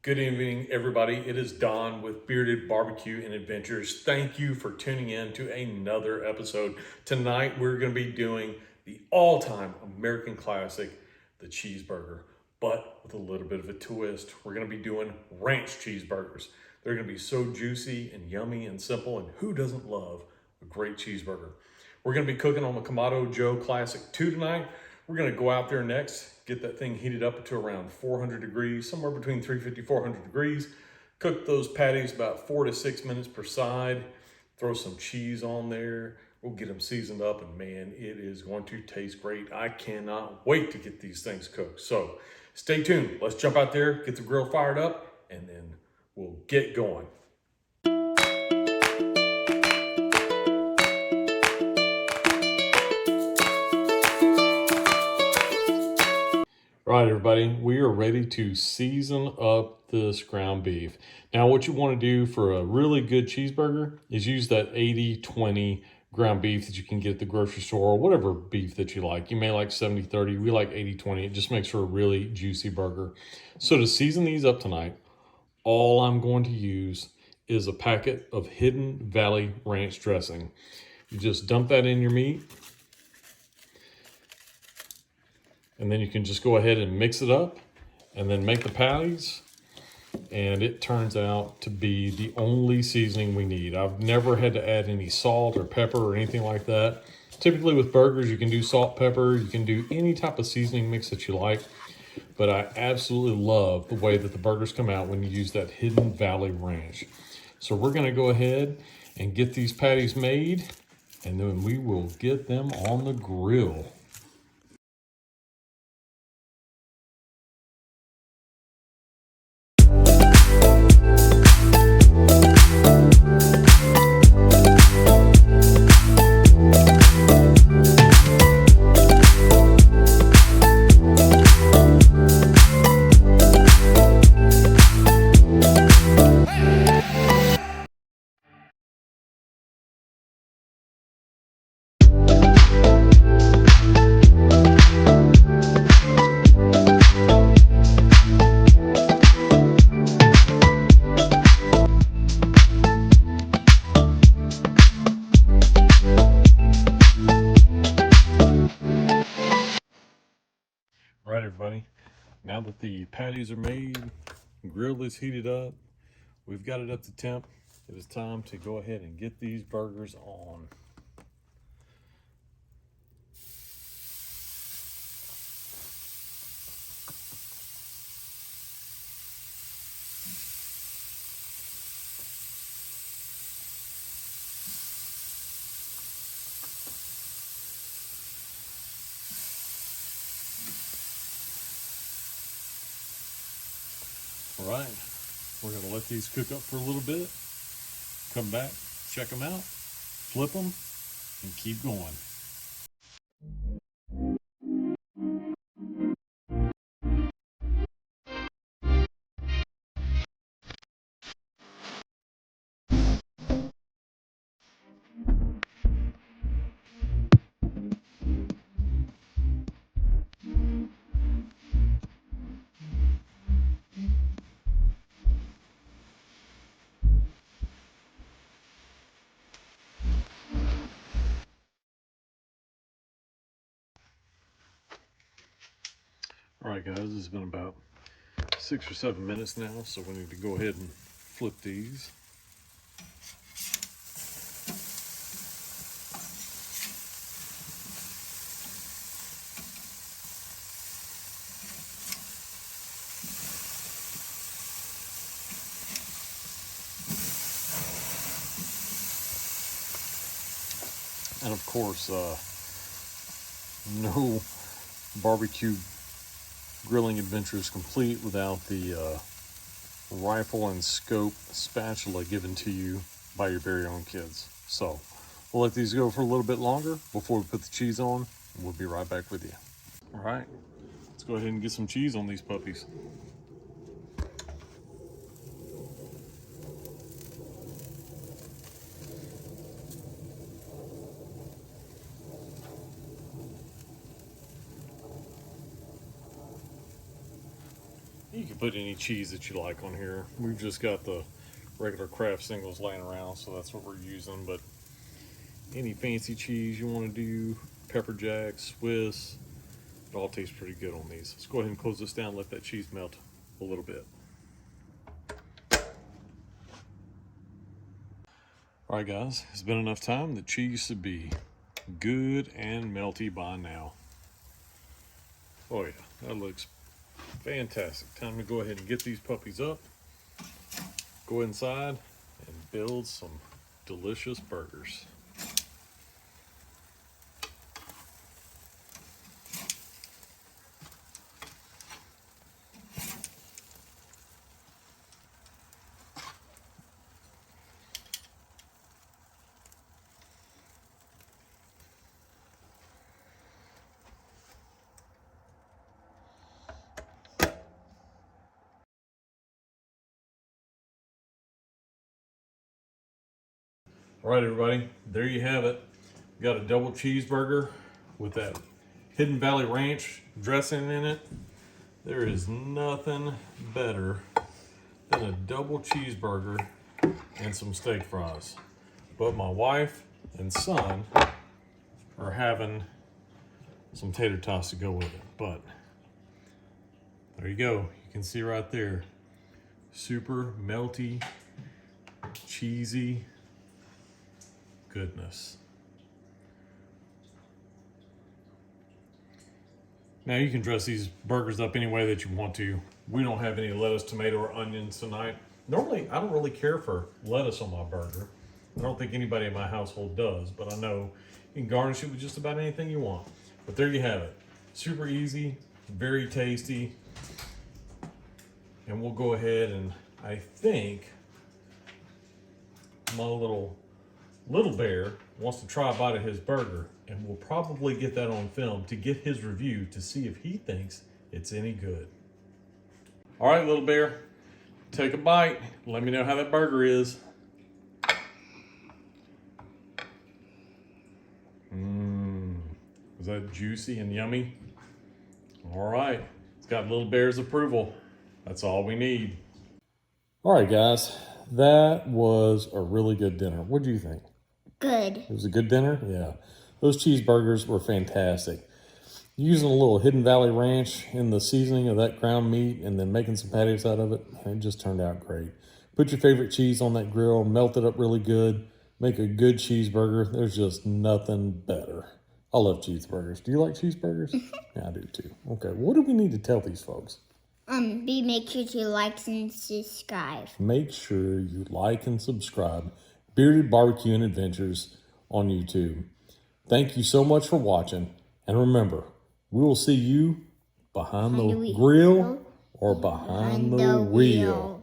Good evening, everybody. It is Don with Bearded Barbecue and Adventures. Thank you for tuning in to another episode. Tonight, we're going to be doing the all-time American classic, the cheeseburger, but with a little bit of a twist. We're going to be doing ranch cheeseburgers. They're going to be so juicy and yummy and simple, and who doesn't love a great cheeseburger? We're going to be cooking on the Kamado Joe Classic 2 tonight. We're going to go out there next, get that thing heated up to around 400 degrees, somewhere between 350, 400 degrees. Cook those patties about 4 to 6 minutes per side. Throw some cheese on there. We'll get them seasoned up, and man, it is going to taste great. I cannot wait to get these things cooked. So stay tuned. Let's jump out there, get the grill fired up, and then we'll get going. All right, everybody, we are ready to season up this ground beef. Now, what you want to do for a really good cheeseburger is use that 80-20 ground beef that you can get at the grocery store, or whatever beef that you like. You may like 70-30. We like 80-20. It just makes for a really juicy burger. So to season these up tonight, all I'm going to use is a packet of Hidden Valley Ranch dressing. You just dump that in your meat, and then you can just go ahead and mix it up and then make the patties. And it turns out to be the only seasoning we need. I've never had to add any salt or pepper or anything like that. Typically with burgers, you can do salt, pepper, you can do any type of seasoning mix that you like. But I absolutely love the way that the burgers come out when you use that Hidden Valley Ranch. So we're gonna go ahead and get these patties made, and then we will get them on the grill. All right, everybody, now that the patties are made, grill is heated up, we've got it up to temp, it is time to go ahead and get these burgers on. All right, we're gonna let these cook up for a little bit, come back, check them out, flip them, and keep going. All right, guys, it's been about 6 or 7 minutes now, so we need to go ahead and flip these. And of course, no barbecue grilling adventure is complete without the rifle and scope spatula given to you by your very own kids. So we'll let these go for a little bit longer before we put the cheese on, and we'll be right back with you. All right, let's go ahead and get some cheese on these puppies. You can put any cheese that you like on here. We've just got the regular Kraft singles laying around, so that's what we're using. But any fancy cheese you want to do, pepper jack, Swiss, it all tastes pretty good on these. Let's go ahead and close this down, let that cheese melt a little bit. All right, guys, it's been enough time. The cheese should be good and melty by now. Oh yeah, that looks fantastic. Time to go ahead and get these puppies up, go inside and build some delicious burgers. All right, everybody, there you have it. We got a double cheeseburger with that Hidden Valley Ranch dressing in it. There is nothing better than a double cheeseburger and some steak fries. But my wife and son are having some tater tots to go with it. But there you go. You can see right there. Super melty, cheesy goodness. Now you can dress these burgers up any way that you want to. We don't have any lettuce, tomato, or onions tonight. Normally, I don't really care for lettuce on my burger. I don't think anybody in my household does, but I know you can garnish it with just about anything you want. But there you have it. Super easy, very tasty. And we'll go ahead and I think my little bear wants to try a bite of his burger, and we'll probably get that on film to get his review to see if he thinks it's any good. All right, little bear, take a bite. Let me know how that burger is. Is that juicy and yummy? All right, it's got little bear's approval. That's all we need. All right, guys, that was a really good dinner. What do you think? Good. It was a good dinner? Yeah. Those cheeseburgers were fantastic. Using a little Hidden Valley Ranch in the seasoning of that ground meat and then making some patties out of it, and it just turned out great. Put your favorite cheese on that grill, melt it up really good, make a good cheeseburger. There's just nothing better. I love cheeseburgers. Do you like cheeseburgers? Yeah, I do too. Okay, what do we need to tell these folks? Make sure to like and subscribe. Make sure you like and subscribe. Bearded Barbecue and Adventures on YouTube. Thank you so much for watching. And remember, we will see you behind the grill or behind the wheel.